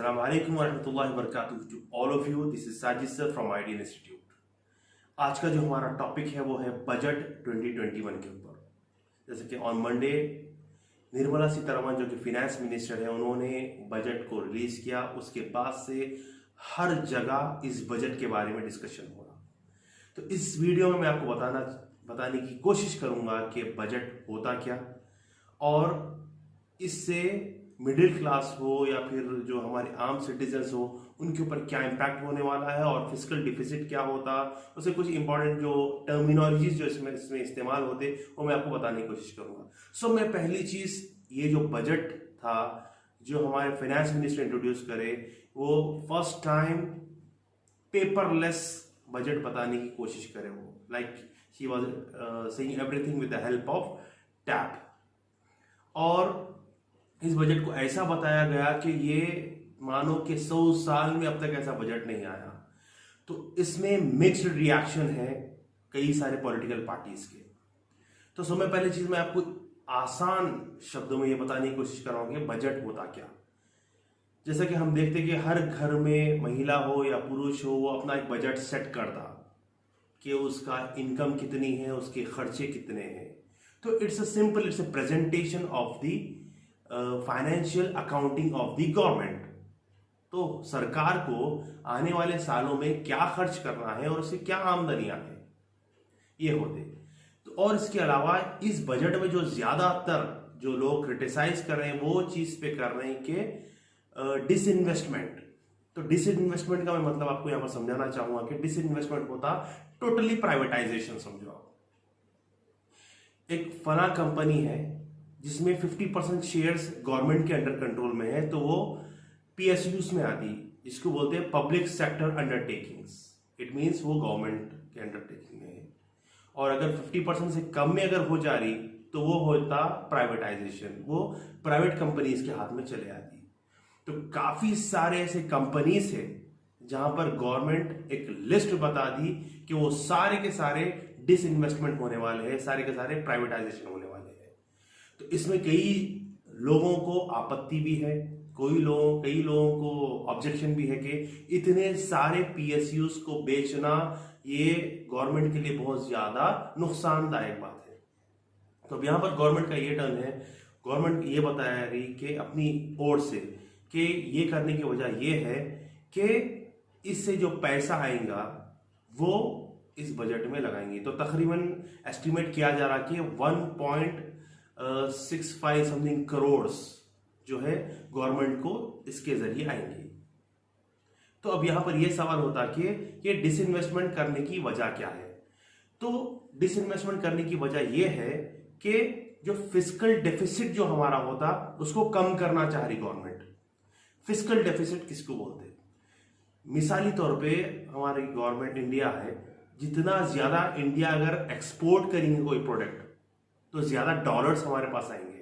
Assalamu alaikum warahmatullahi wabarakatuh to all of you. This is Sajid sir from Ideal Institute. आज का जो हमारा topic है वो है बजट 2021 के ऊपर। जैसे कि ऑन मंडे निर्मला सीतारमण जो कि फिनेंस मिनिस्टर है उन्होंने बजट को रिलीज किया। उसके बाद से हर जगह इस बजट के बारे में डिस्कशन हो रहा। तो इस वीडियो में मैं आपको बताने की कोशिश करूंगा कि बजट होता क्या और इससे मिडिल क्लास हो या फिर जो हमारे आम सिटीजन्स हो उनके ऊपर क्या इम्पैक्ट होने वाला है और फिस्कल डिफिसिट क्या होता, उससे कुछ इंपॉर्टेंट जो टर्मिनोलॉजीज जो इसमें इस्तेमाल होते वो मैं आपको बताने की कोशिश करूंगा। सो मैं पहली चीज ये जो बजट था जो हमारे फाइनेंस मिनिस्टर इंट्रोड्यूस करे वो फर्स्ट टाइम पेपरलेस बजट बताने की कोशिश करे। वो like he was saying everything with the help of tab. और इस बजट को ऐसा बताया गया कि ये मानो कि 100 साल में अब तक ऐसा बजट नहीं आया। तो इसमें मिक्स्ड रिएक्शन है कई सारे पॉलिटिकल पार्टीज के। तो सबसे पहली चीज मैं आपको आसान शब्दों में ये बताने की कोशिश कर रहा हूं कि बजट होता क्या। जैसा कि हम देखते कि हर घर में महिला हो या पुरुष हो वो अपना एक बजट सेट करता कि उसका इनकम कितनी है, उसके खर्चे कितने हैं। तो it's a presentation of the financial accounting of the government. तो सरकार को आने वाले सालों में क्या खर्च करना है और उससे क्या आमदनियां हैं ये होते। तो और इसके अलावा इस बजट में जो ज्यादातर जो लोग क्रिटिसाइज कर रहे हैं वो चीज पे कर रहे हैं कि डिसइन्वेस्टमेंट। तो डिसइन्वेस्टमेंट का मैं मतलब आपको यहां पर समझाना चाहूंगा कि डिसइन्वेस्टमेंट होता टोटली प्राइवेटाइजेशन। समझो एक फला कंपनी है जिसमें 50% शेयर्स गवर्नमेंट के अंडर कंट्रोल में है तो वो पीएसयूज में आती, जिसको बोलते हैं public sector undertakings. It means वो गवर्नमेंट के अंडरटेकिंग में है। और अगर 50% से कम में अगर हो जा रही तो वो होता प्राइवेटाइजेशन, वो प्राइवेट कंपनीज के हाथ में चले आती। तो काफी सारे ऐसे कंपनीज है जहां पर गवर्नमेंट एक लिस्ट बता दी कि वो सारे के सारे डिसइन्वेस्टमेट होने वाले हैं, सारे के सारे प्राइवेटाइजेशन होने वाले हैं। तो इसमें कई लोगों को आपत्ति भी है, कई लोगों को ऑब्जेक्शन भी है कि इतने सारे पीएसयूज को बेचना ये गवर्नमेंट के लिए बहुत ज्यादा नुकसानदायक बात है। तो अब यहां पर गवर्नमेंट का ये टर्न है, गवर्नमेंट ये बताया रही कि अपनी ओर से कि ये करने की वजह ये है कि इससे जो पैसा आएगा वो इस बजट में लगाएंगे। तो तकरीबन एस्टिमेट किया जा रहा कि 1.65 समथिंग करोड़ जो है गवर्नमेंट को इसके जरिए आएंगे। तो अब यहां पर यह सवाल होता कि ये डिसइन्वेस्टमेंट करने की वजह क्या है। तो डिसइन्वेस्टमेंट करने की वजह यह है कि जो फिस्कल डेफिसिट जो हमारा होता उसको कम करना चाह रही गवर्नमेंट। फिस्कल डेफिसिट किसको बोलते हैं? मिसाली तौर पे हमारी गवर्नमेंट इंडिया है, जितना ज्यादा इंडिया अगर एक्सपोर्ट करेंगे कोई प्रोडक्ट तो ज्यादा डॉलर्स हमारे पास आएंगे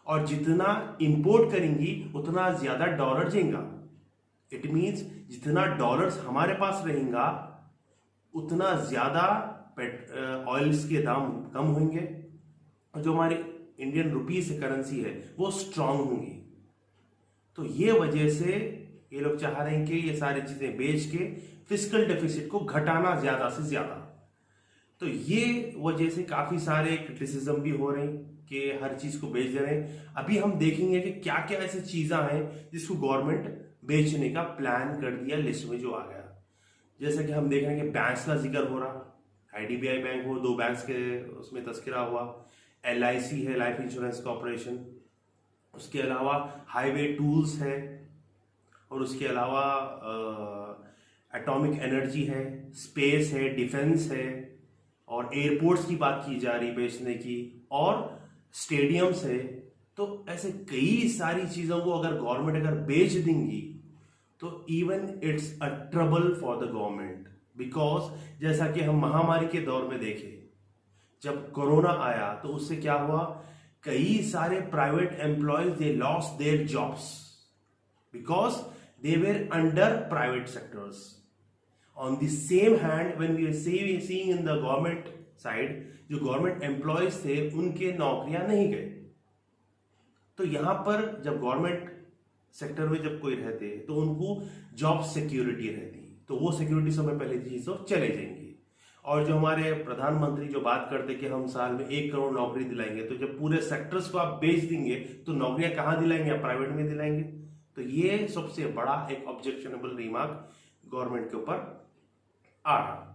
और जितना इंपोर्ट करेंगी उतना ज्यादा डॉलर जाएगा। इट मींस जितना डॉलर्स हमारे पास रहेगा उतना ज्यादा ऑयल्स के दाम कम होंगे और जो हमारी इंडियन रुपीज से करेंसी है वो स्ट्रांग होंगी। तो ये वजह से ये लोग चाह रहे हैं कि ये सारी चीजें बेच के फिस्कल डेफिसिट को घटाना ज्यादा से ज्यादा। तो ये वजह से काफी सारे क्रिटिसिज्म भी हो रहे हैं कि हर चीज को बेच दे रहे हैं। अभी हम देखेंगे कि क्या क्या ऐसी चीजें हैं जिसको गवर्नमेंट बेचने का प्लान कर दिया, लिस्ट में जो आ गया। जैसे कि हम देख रहे हैं कि बैंक्स का जिक्र हो रहा, आईडीबीआई बैंक हो, 2 बैंक्स के उसमें तस्करा हुआ, एलआईसी है लाइफ इंश्योरेंस कॉर्पोरेशन, उसके अलावा हाईवे टूल्स है और उसके अलावा एटॉमिक एनर्जी है, स्पेस है, डिफेंस है और एयरपोर्ट्स की बात की जा रही बेचने की और स्टेडियम्स है। तो ऐसे कई सारी चीजों को अगर गवर्नमेंट अगर बेच देंगी तो even it's a trouble for the government. Because जैसा कि हम महामारी के दौर में देखे, जब कोरोना आया तो उससे क्या हुआ, कई सारे private employees they lost their jobs because they were under private sectors. On the same hand, when we are seeing in the government side, जो गवर्नमेंट एम्प्लॉयज थे उनके नौकरियां नहीं गए। तो यहां पर जब गवर्नमेंट सेक्टर में जब कोई रहते हैं तो उनको जॉब सिक्योरिटी रहती, तो वो सिक्योरिटी समय पहले चीज तो चले जाएंगे। और जो हमारे प्रधानमंत्री जो बात करते कि हम साल में 1 करोड़ नौकरी दिलाएंगे, तो जब पूरे सेक्टर्स को आप बेच देंगे तो नौकरियां कहाँ दिलाएंगे, आप प्राइवेट में दिलाएंगे। तो ये सबसे बड़ा एक ऑब्जेक्शनेबल रिमार्क गवर्नमेंट के ऊपर आ रहा।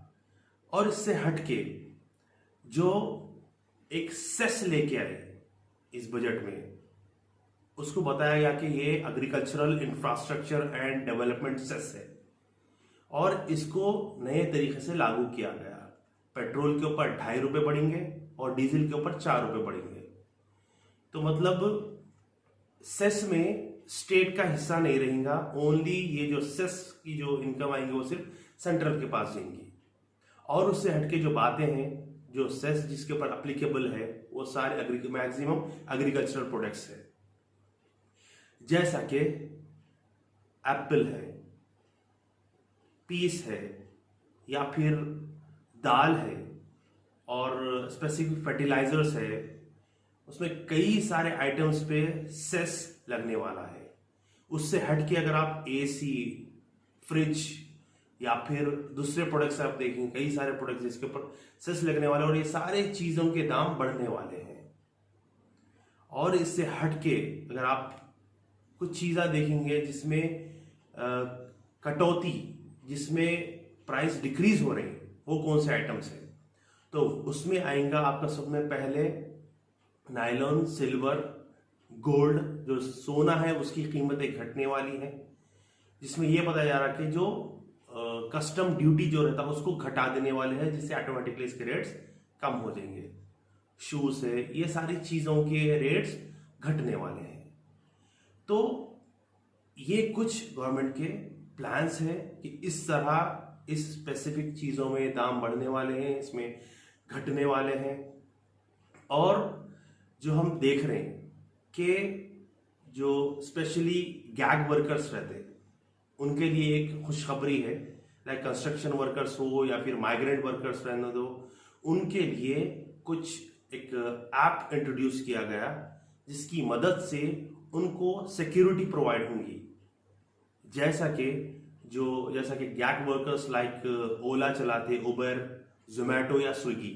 और इससे हटके जो एक सेस लेके आए इस बजट में, उसको बताया गया कि ये agricultural infrastructure and development cess है और इसको नए तरीके से लागू किया गया। पेट्रोल के ऊपर 2.5 रुपए बढ़ेंगे और डीजल के ऊपर 4 रुपए बढ़ेंगे। तो मतलब सेस में स्टेट का हिस्सा नहीं रहेगा, ओनली ये जो सेस की जो इनकम आएंगे वो सिर्फ सेंट्रल के पास जाएंगी। और उससे हटके जो बातें हैं, जो सेस जिसके ऊपर अप्लीकेबल है, वो सारे मैक्सिमम एग्रीकल्चरल प्रोडक्ट्स है, जैसा कि एप्पल है, पीस है, या फिर दाल है, और स्पेसिफिक फर्टिलाइजर्स है। उसमें कई सारे आइटम्स पे सेस लगने वाला है। उससे हटके अगर आप एसी, फ्रिज या फिर दूसरे प्रोडक्ट्स आप देखेंगे, कई सारे प्रोडक्ट्स जिसके ऊपर सेस लगने वाले, और ये सारे चीजों के दाम बढ़ने वाले हैं। और इससे हटके अगर आप कुछ चीज़ें देखेंगे जिसमें कटौती, जिसमें प्राइस डिक्रीज हो रही है, वो कौन से आइटम्स हैं, तो उसमें आएगा आपका सब में पहले नायलॉन, सिल्वर, गोल्ड, जो सोना है उसकी कीमतें घटने वाली है, जिसमें ये बताया जा रहा है कि जो कस्टम ड्यूटी जो रहता है उसको घटा देने वाले हैं, जिससे ऑटोमेटिकली इसके रेट्स कम हो जाएंगे। शूज है, ये सारी चीज़ों के रेट्स घटने वाले हैं। तो ये कुछ गवर्नमेंट के प्लान्स हैं कि इस तरह इस स्पेसिफिक चीज़ों में दाम बढ़ने वाले हैं, इसमें घटने वाले हैं। और जो हम देख रहे हैं कि जो स्पेशली गैग वर्कर्स रहते हैं उनके लिए एक खुशखबरी है, लाइक कंस्ट्रक्शन वर्कर्स हो या फिर माइग्रेंट वर्कर्स रहने दो, उनके लिए कुछ एक ऐप इंट्रोड्यूस किया गया जिसकी मदद से उनको सिक्योरिटी प्रोवाइड होंगी। जैसा कि गैग वर्कर्स लाइक ओला चलाते, उबर, जोमेटो या स्विगी,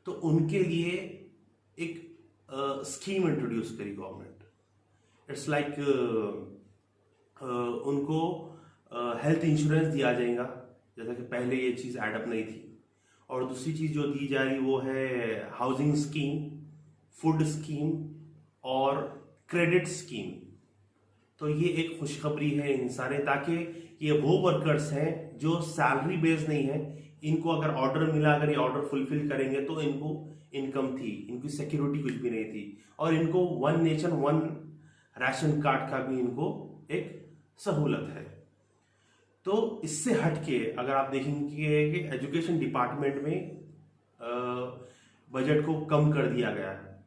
तो उनके लिए एक स्कीम इंट्रोड्यूस करी गवर्नमेंट। इट्स लाइक उनको हेल्थ इंश्योरेंस दिया जाएगा, जैसा कि पहले ये चीज़ एडअप नहीं थी। और दूसरी चीज़ जो दी जा रही वो है हाउसिंग स्कीम, फूड स्कीम और क्रेडिट स्कीम। तो ये एक खुशखबरी है इन सारे, ताकि ये वो वर्कर्स हैं जो सैलरी बेस्ड नहीं है, इनको अगर ऑर्डर मिला, अगर ये ऑर्डर फुलफिल करेंगे तो इनको इनकम थी, इनकी सिक्योरिटी कुछ भी नहीं थी, और इनको 1 नेशन 1 राशन कार्ड का भी इनको एक सहूलत है। तो इससे हटके अगर आप देखेंगे कि एजुकेशन डिपार्टमेंट में बजट को कम कर दिया गया है,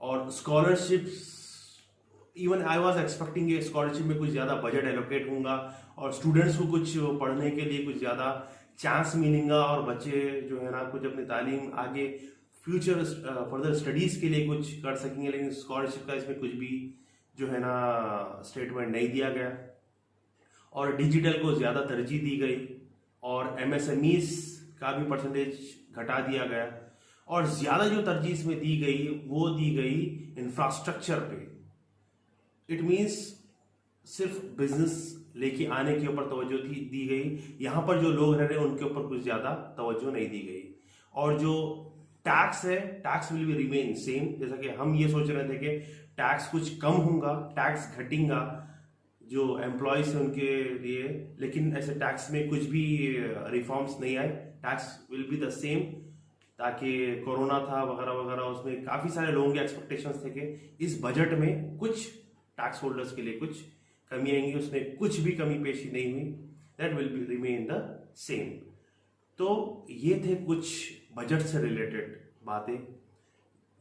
और scholarships, even I was expecting कि स्कॉलरशिप में कुछ ज़्यादा बजट एलोकेट होगा और स्टूडेंट्स को कुछ पढ़ने के लिए कुछ ज़्यादा चांस मिलेगा, और बच्चे जो है ना कुछ अपनी तालीम आगे फ्यूचर फर्दर स्टडीज़ के लिए कुछ कर सकेंगे। लेकिन स्कॉलरशिप का इसमें कुछ भी जो है ना स्टेटमेंट नहीं दिया गया, और डिजिटल को ज़्यादा तरजीह दी गई, और एमएसएमईज का भी परसेंटेज घटा दिया गया, और ज़्यादा जो तरजीह इसमें दी गई वो दी गई इंफ्रास्ट्रक्चर पे। इट मीन्स सिर्फ बिजनेस लेके आने के ऊपर तवज्जो दी गई, यहाँ पर जो लोग रह रहे हैं उनके ऊपर कुछ ज़्यादा तवज्जो नहीं दी गई। और जो टैक्स है, tax will be remain same, जैसा कि हम ये सोच रहे थे कि टैक्स कुछ कम होगा, टैक्स घटेगा जो एम्प्लॉयज है उनके लिए, लेकिन ऐसे टैक्स में कुछ भी रिफॉर्म्स नहीं आए, tax will be the same. ताकि कोरोना था वगैरह वगैरह, उसमें काफ़ी सारे लोगों के एक्सपेक्टेशंस थे कि इस बजट में कुछ टैक्स होल्डर्स के लिए कुछ कमी आएंगी, उसमें कुछ भी कमी पेशी नहीं हुई, that will be remain the same. तो ये थे कुछ बजट से रिलेटेड बातें।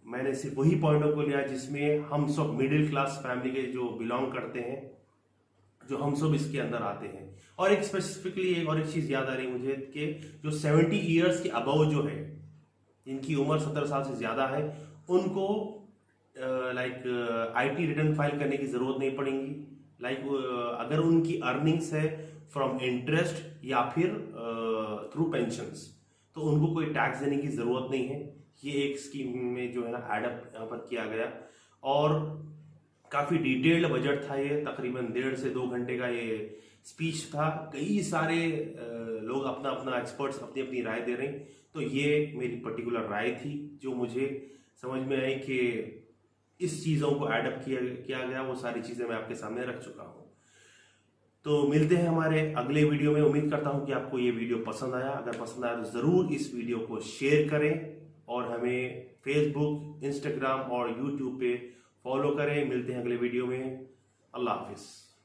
मैंने सिर्फ वही पॉइंटों को लिया जिसमें हम सब मिडिल क्लास फैमिली के जो बिलोंग करते हैं, जो हम सब इसके अंदर आते हैं। और एक स्पेसिफिकली और एक चीज़ याद आ रही है मुझे कि जो 70 ईयर्स के अबव जो है, जिनकी उम्र 70 साल से ज़्यादा है, उनको लाइक आईटी रिटर्न फाइल करने की ज़रूरत नहीं पड़ेगी। अगर उनकी अर्निंग्स है फ्रॉम इंटरेस्ट या फिर थ्रू पेंशंस, तो उनको कोई टैक्स देने की जरूरत नहीं है। ये एक स्कीम में जो है ना एडअप यहाँ पर किया गया, और काफी डिटेल्ड बजट था ये, तकरीबन 1.5 से 2 घंटे का ये स्पीच था। कई सारे लोग अपना अपना एक्सपर्ट्स अपनी अपनी राय दे रहे हैं, तो ये मेरी पर्टिकुलर राय थी जो मुझे समझ में आई कि इस चीज़ों को एडअप किया गया। वो सारी चीज़ें मैं आपके सामने रख चुका हूँ। तो मिलते हैं हमारे अगले वीडियो में। उम्मीद करता हूँ कि आपको ये वीडियो पसंद आया। अगर पसंद आया तो ज़रूर इस वीडियो को शेयर करें और हमें फेसबुक, इंस्टाग्राम और यूट्यूब पे फॉलो करें। मिलते हैं अगले वीडियो में। अल्लाह हाफिज़।